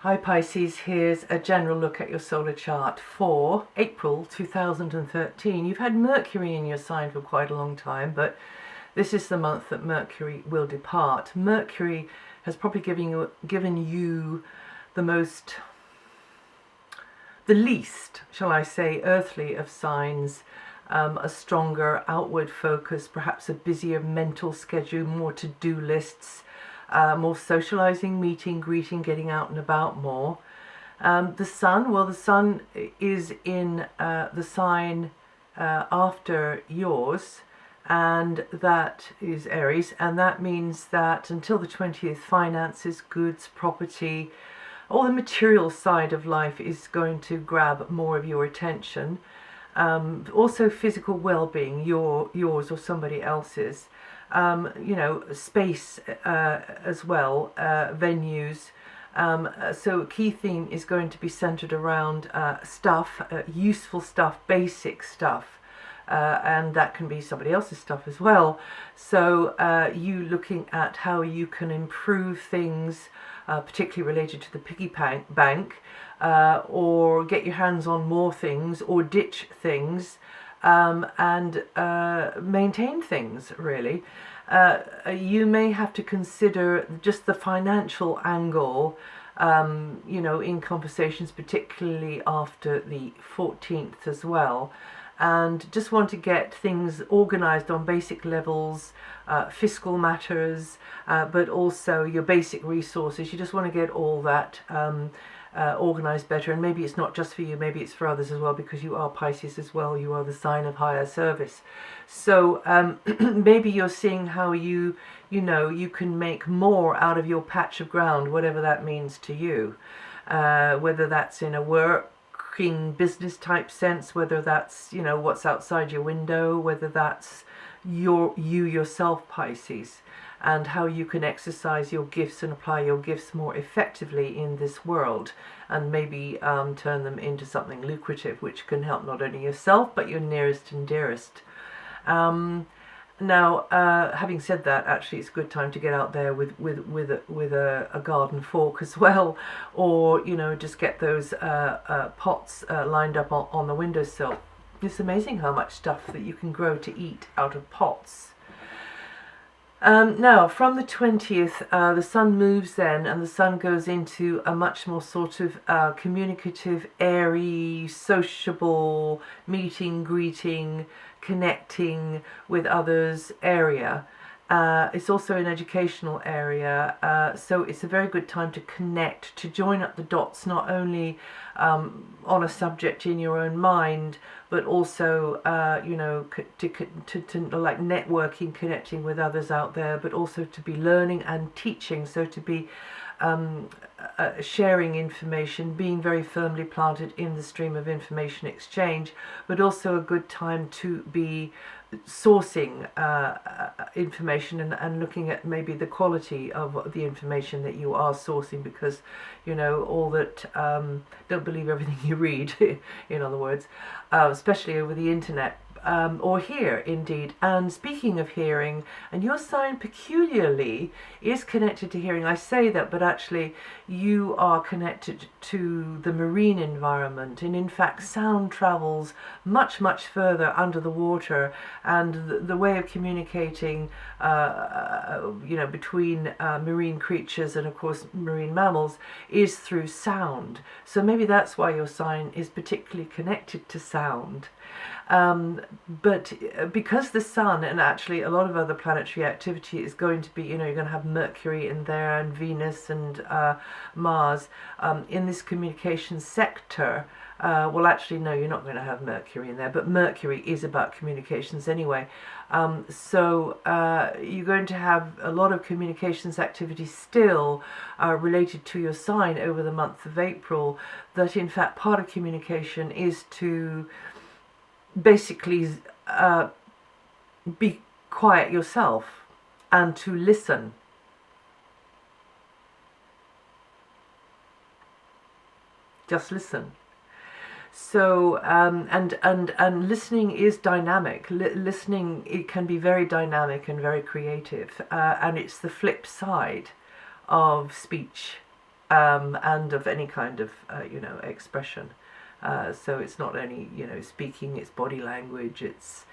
Hi Pisces, here's a general look at your solar chart for April 2013. You've had Mercury in your sign for quite a long time, but this is the month that Mercury will depart. Mercury has probably given you the least, shall I say, earthly of signs, a stronger outward focus, perhaps a busier mental schedule, more to-do lists, more socializing, meeting, greeting, getting out and about more. The sun is in the sign after yours, and that is Aries, and that means that until the 20th, finances, goods, property, all the material side of life is going to grab more of your attention. Also physical well-being, yours or somebody else's. Space as well, venues. So a key theme is going to be centered around stuff, useful stuff, basic stuff, and that can be somebody else's stuff as well. So you looking at how you can improve things, particularly related to the piggy bank, or get your hands on more things, or ditch things, and maintain things, really. You may have to consider just the financial angle, in conversations, particularly after the 14th as well. And just want to get things organized on basic levels, fiscal matters, but also your basic resources. You just want to get all that organized better, and maybe it's not just for you, maybe it's for others as well, because you are Pisces as well, you are the sign of higher service. So maybe you're seeing how you can make more out of your patch of ground, whatever that means to you, whether that's in a working business type sense, whether that's what's outside your window, whether that's you yourself, Pisces, and how you can exercise your gifts and apply your gifts more effectively in this world, and maybe turn them into something lucrative, which can help not only yourself but your nearest and dearest. Now, having said that, actually it's a good time to get out there with a garden fork as well, or just get those pots lined up on the windowsill. It's amazing how much stuff that you can grow to eat out of pots. Now, from the 20th, the sun moves then, and the sun goes into a much more sort of communicative, airy, sociable, meeting, greeting, connecting with others area. It's also an educational area, so it's a very good time to connect, to join up the dots, not only on a subject in your own mind, but also to like networking, connecting with others out there, but also to be learning and teaching, so to be sharing information, being very firmly planted in the stream of information exchange, but also a good time to be sourcing information and looking at maybe the quality of the information that you are sourcing, because all that don't believe everything you read, in other words, especially over the internet, or hear indeed. And speaking of hearing, and your sign peculiarly is connected to hearing. I say that, but actually you are connected to the marine environment, and in fact sound travels much further under the water, and the way of communicating between marine creatures and of course marine mammals is through sound. So maybe that's why your sign is particularly connected to sound. But because the sun and actually a lot of other planetary activity is going to be, you're going to have Mercury in there, and Venus and Mars in this communication sector. Well, actually, no, you're not going to have Mercury in there, but Mercury is about communications anyway. So you're going to have a lot of communications activity still related to your sign over the month of April, that in fact part of communication is to basically be quiet yourself and to listen. Just listen. So and listening is dynamic. Listening, it can be very dynamic and very creative, and it's the flip side of speech and of any kind of expression. So it's not only speaking, it's body language, it's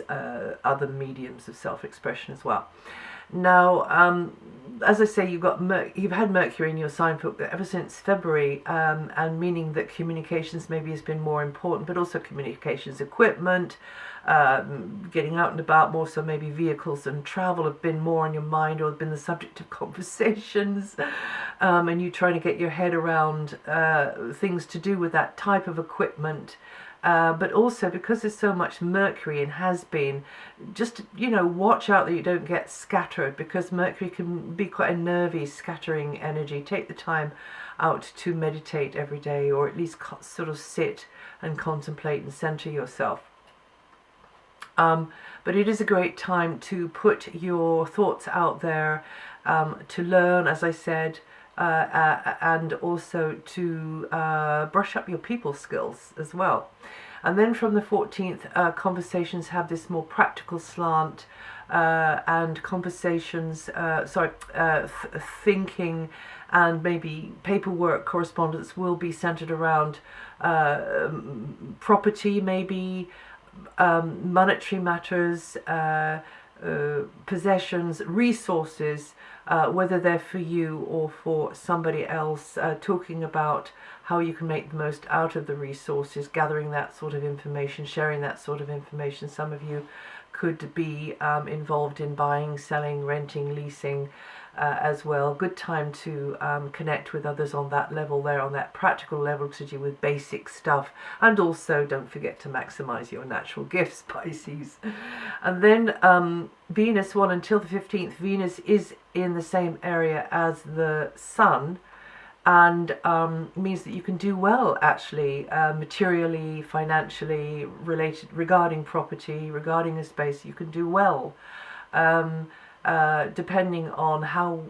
other mediums of self-expression as well. Now, as I say, you've had Mercury in your sign for ever since February, and meaning that communications maybe has been more important, but also communications equipment, getting out and about more, so maybe vehicles and travel have been more on your mind or have been the subject of conversations, and you trying to get your head around things to do with that type of equipment. But also because there's so much Mercury and has been, just watch out that you don't get scattered, because Mercury can be quite a nervy, scattering energy. Take the time out to meditate every day, or at least sort of sit and contemplate and center yourself. But it is a great time to put your thoughts out there, to learn, as I said, and also to brush up your people skills as well. And then from the 14th, conversations have this more practical slant, and conversations, thinking and maybe paperwork correspondence will be centered around property, maybe monetary matters, possessions, resources, whether they're for you or for somebody else, talking about how you can make the most out of the resources, gathering that sort of information, sharing that sort of information. Some of you could be involved in buying, selling, renting, leasing as well. Good time to connect with others on that level there, on that practical level, to do with basic stuff. And also don't forget to maximize your natural gifts, Pisces. And then Venus, well, until the 15th, Venus is in the same area as the Sun, and means that you can do well, actually, materially, financially, regarding property, regarding a space. You can do well, depending on how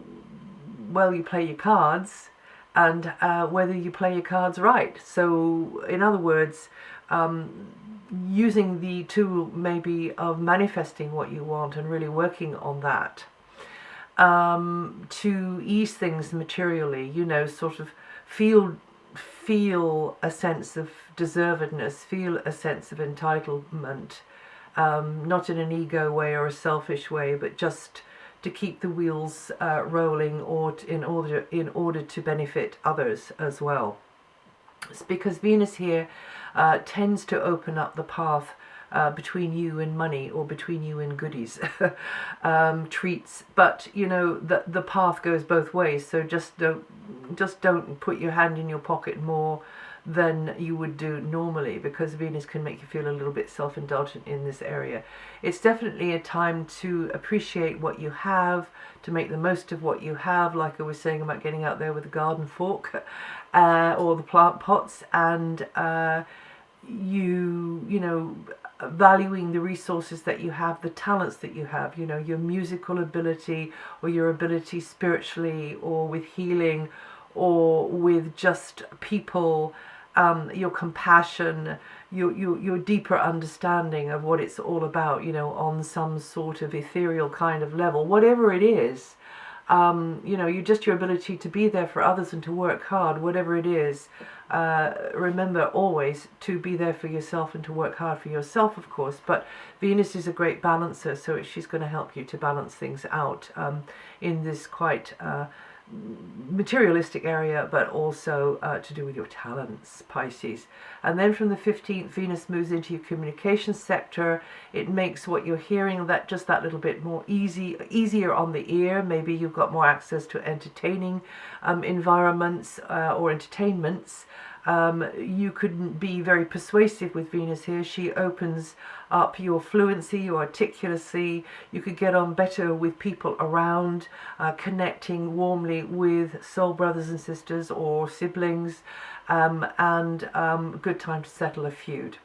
well you play your cards, and whether you play your cards right. So in other words, using the tool maybe of manifesting what you want and really working on that, to ease things materially, sort of feel a sense of deservedness, feel a sense of entitlement, not in an ego way or a selfish way, but just to keep the wheels rolling, or in order to benefit others as well. It's because Venus here tends to open up the path between you and money, or between you and goodies, treats. But the path goes both ways. So just don't put your hand in your pocket more than you would do normally, because Venus can make you feel a little bit self-indulgent in this area. It's definitely a time to appreciate what you have, to make the most of what you have, like I was saying about getting out there with the garden fork or the plant pots, and valuing the resources that you have, the talents that you have, your musical ability, or your ability spiritually, or with healing, or with just people, your compassion, your deeper understanding of what it's all about, on some sort of ethereal kind of level, whatever it is. Your ability to be there for others and to work hard, whatever it is. Remember always to be there for yourself and to work hard for yourself, of course. But Venus is a great balancer, so she's going to help you to balance things out in this quite materialistic area, but also to do with your talents, Pisces. And then from the 15th, Venus moves into your communication sector. It makes what you're hearing just that little bit more easier on the ear. Maybe you've got more access to entertaining environments or entertainments. You could be very persuasive with Venus here. She opens up your fluency, your articulacy. You could get on better with people around, connecting warmly with soul brothers and sisters or siblings, and good time to settle a feud.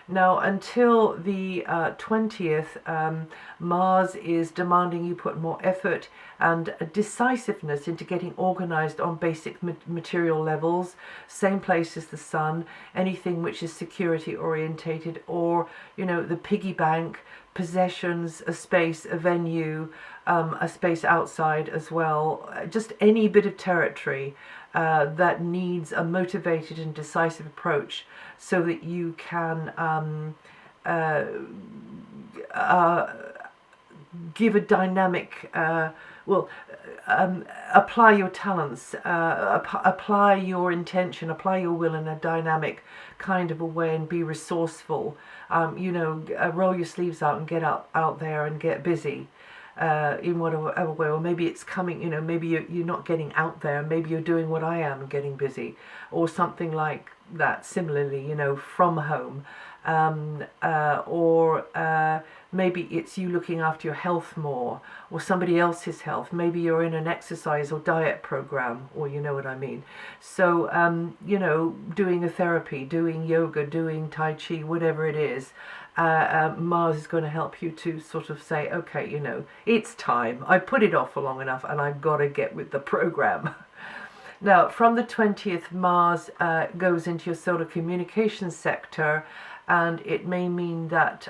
Now, until the 20th, Mars is demanding you put more effort and decisiveness into getting organized on basic material levels. Same place as the Sun. Anything which is security orientated, or the piggy bank, possessions, a space, a venue, a space outside as well, just any bit of territory that needs a motivated and decisive approach so that you can give a dynamic, apply your talents, apply your intention, apply your will in a dynamic kind of a way and be resourceful. Roll your sleeves out and get out there and get busy in whatever way. Or maybe it's coming, maybe you're not getting out there, maybe you're doing what I am, getting busy, or something like that. Similarly, from home. Or maybe it's you looking after your health more, or somebody else's health. Maybe you're in an exercise or diet program, or you know what I mean. So, doing a therapy, doing yoga, doing Tai Chi, whatever it is, Mars is going to help you to sort of say, okay, it's time. I put it off for long enough and I've got to get with the program. Now, from the 20th, Mars goes into your solar communications sector, and it may mean that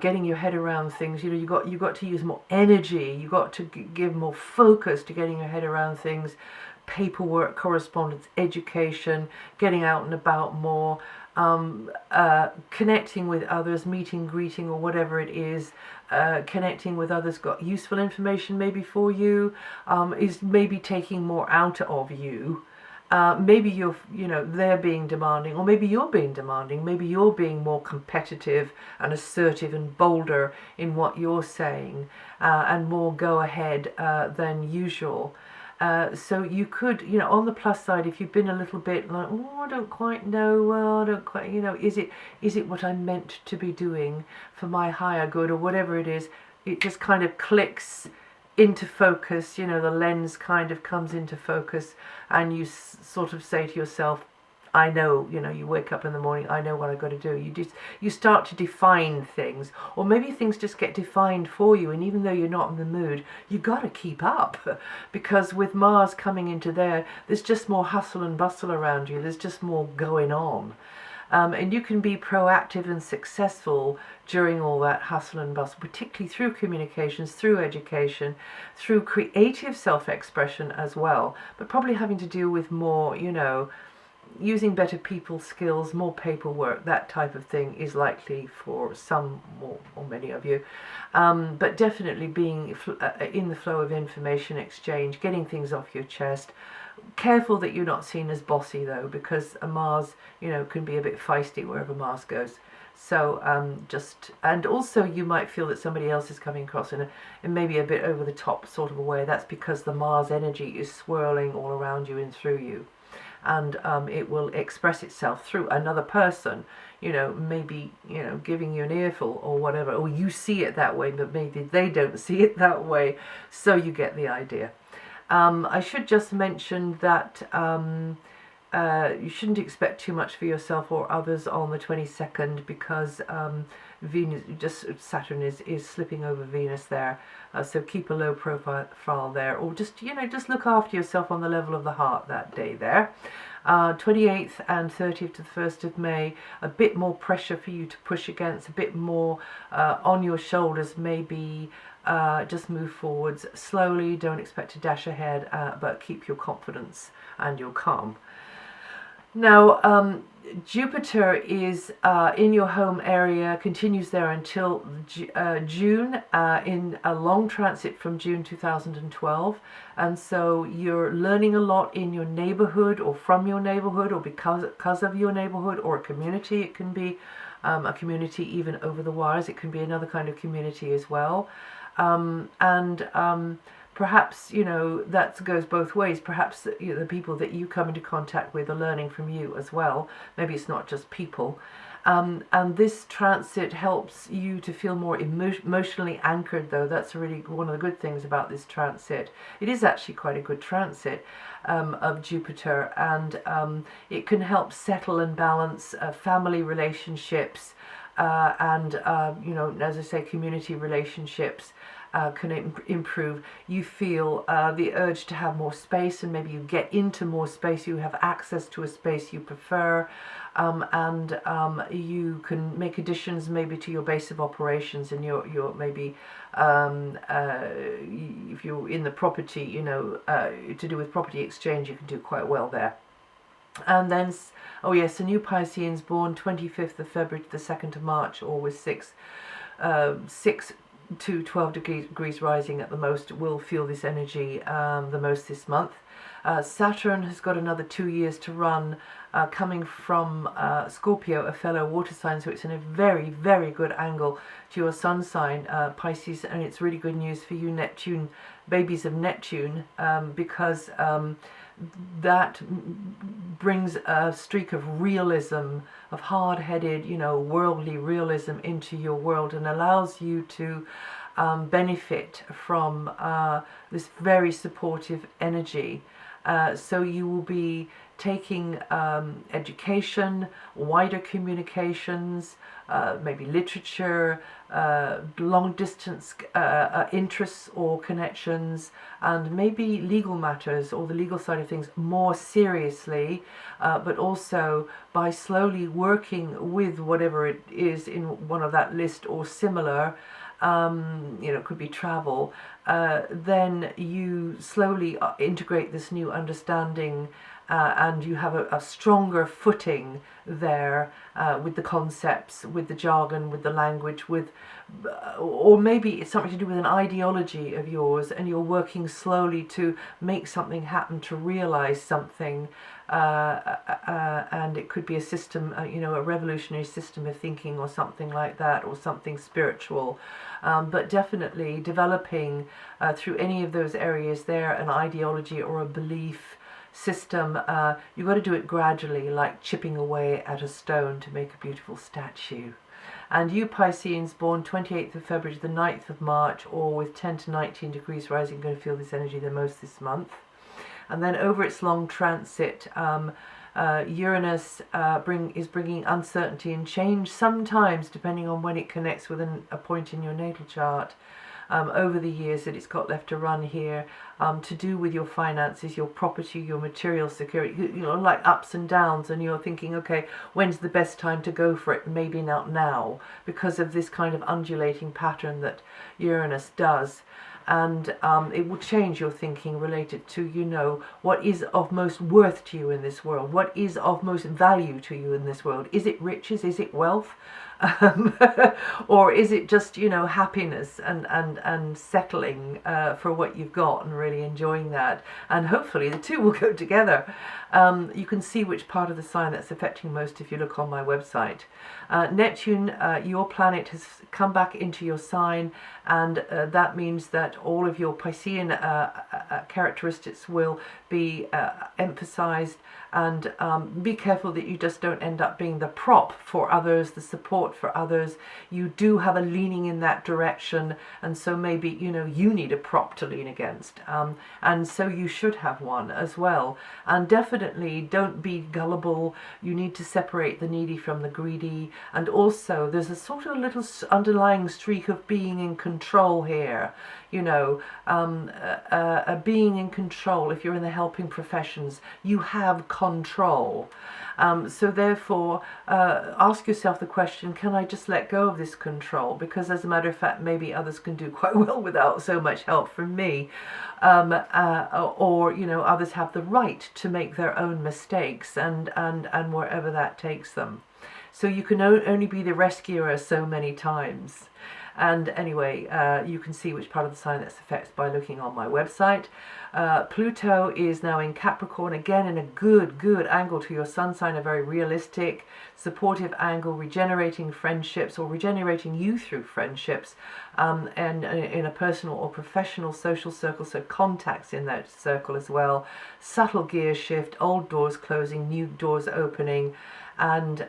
getting your head around things, you got to use more energy, you got to give more focus to getting your head around things, paperwork, correspondence, education, getting out and about more, connecting with others, meeting, greeting, or whatever it is, connecting with others, got useful information maybe for you, is maybe taking more out of you. Maybe they're being demanding, or maybe you're being demanding, maybe you're being more competitive and assertive and bolder in what you're saying, and more go ahead than usual. So you could, on the plus side, if you've been a little bit like, I don't quite know, I don't quite, is it what I'm meant to be doing for my higher good, or whatever it is, it just kind of clicks into focus, the lens kind of comes into focus, and you sort of say to yourself, I know, you wake up in the morning, I know what I've got to do. You start to define things, or maybe things just get defined for you, and even though you're not in the mood, you got to keep up, because with Mars coming into there's just more hustle and bustle around you, there's just more going on. And you can be proactive and successful during all that hustle and bustle, particularly through communications, through education, through creative self-expression as well, but probably having to deal with more, using better people skills, more paperwork, that type of thing is likely for some or many of you. But definitely being in the flow of information exchange, getting things off your chest. Careful that you're not seen as bossy though, because a Mars, can be a bit feisty wherever Mars goes. So and also you might feel that somebody else is coming across in maybe a bit over the top sort of a way. That's because the Mars energy is swirling all around you and through you. And it will express itself through another person, maybe, giving you an earful or whatever, or you see it that way, but maybe they don't see it that way, so you get the idea. I should just mention that you shouldn't expect too much for yourself or others on the 22nd, because Saturn is slipping over Venus there, so keep a low profile there, or just look after yourself on the level of the heart that day there. 28th and 30th to the 1st of May, a bit more pressure for you to push against, a bit more on your shoulders, maybe. Just move forwards slowly, don't expect to dash ahead, but keep your confidence and your calm. Now, Jupiter is in your home area, continues there until June, in a long transit from June 2012, and so you're learning a lot in your neighborhood, or from your neighborhood, or because of your neighborhood, or a community. It can be a community even over the wires, it can be another kind of community as well. Perhaps, that goes both ways. Perhaps the people that you come into contact with are learning from you as well. Maybe it's not just people. And this transit helps you to feel more emotionally anchored, though. That's really one of the good things about this transit. It is actually quite a good transit of Jupiter, and it can help settle and balance family relationships, and you know, as I say, community relationships can improve. You feel the urge to have more space, and maybe you get into more space, you have access to a space you prefer, and you can make additions maybe to your base of operations, and your maybe if you're in the property, you know, to do with property exchange, you can do quite well there. And then, oh yes, a new Pisceans born 25th of February to the 2nd of March, or with 6 to 12 degrees rising at the most, will feel this energy the most this month. Saturn has got another 2 years to run, coming from Scorpio, a fellow water sign, so it's in a very, very good angle to your sun sign, Pisces, and it's really good news for you Neptune, babies of Neptune, because that brings a streak of realism, of hard-headed, you know, worldly realism into your world, and allows you to benefit from this very supportive energy. So you will be taking education, wider communications, maybe literature, long distance interests or connections, and maybe legal matters or the legal side of things more seriously, but also by slowly working with whatever it is in one of that list or similar. You know, it could be travel, then you slowly integrate this new understanding, and you have a stronger footing there, with the concepts, with the jargon, with the language, with, or maybe it's something to do with an ideology of yours, and you're working slowly to make something happen, to realize something, and it could be a system, you know, a revolutionary system of thinking or something like that, or something spiritual, but definitely developing through any of those areas there an ideology or a belief system. You've got to do it gradually, like chipping away at a stone to make a beautiful statue. And you Pisceans born 28th of February to the 9th of March, or with 10 to 19 degrees rising, going to feel this energy the most this month. And then over its long transit, Uranus is bringing uncertainty and change, sometimes depending on when it connects with a point in your natal chart, over the years that it's got left to run here, to do with your finances, your property, your material security, you know, like ups and downs, and you're thinking, okay, when's the best time to go for it? Maybe not now, because of this kind of undulating pattern that Uranus does. And it will change your thinking related to, you know, what is of most worth to you in this world, what is of most value to you in this world. Is it riches? Is it wealth? Or is it just, you know, happiness and settling for what you've got and really enjoying that? And hopefully the two will go together. You can see which part of the sign that's affecting most if you look on my website. Neptune, your planet, has come back into your sign, and that means that all of your Piscean characteristics will be emphasized. And be careful that you just don't end up being the prop for others, the support for others. You do have a leaning in that direction, and so maybe, you know, you need a prop to lean against, and so you should have one as well. And definitely don't be gullible. You need to separate the needy from the greedy, and also there's a sort of little underlying streak of being in control here. You know, being in control. If you're in the helping professions, you have control. So therefore, ask yourself the question, can I just let go of this control? Because as a matter of fact, maybe others can do quite well without so much help from me. Or, you know, others have the right to make their own mistakes, and wherever that takes them. So you can only be the rescuer so many times. And anyway, you can see which part of the sign that's affected by looking on my website. Pluto is now in Capricorn, again in a good angle to your sun sign, a very realistic, supportive angle, regenerating friendships, or regenerating you through friendships, and in a personal or professional social circle, so contacts in that circle as well. Subtle gear shift, old doors closing, new doors opening, and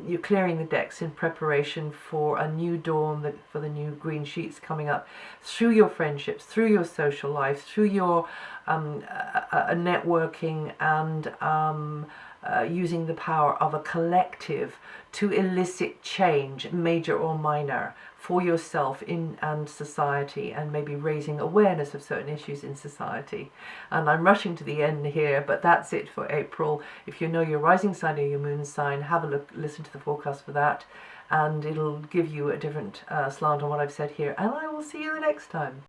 you're clearing the decks in preparation for a new dawn, for the new green sheets coming up, through your friendships, through your social life, through your networking, and using the power of a collective to elicit change, major or minor, for yourself and society, and maybe raising awareness of certain issues in society. And I'm rushing to the end here, but that's it for April. If you know your rising sign or your moon sign, have a look, listen to the forecast for that, and it'll give you a different slant on what I've said here. And I will see you the next time.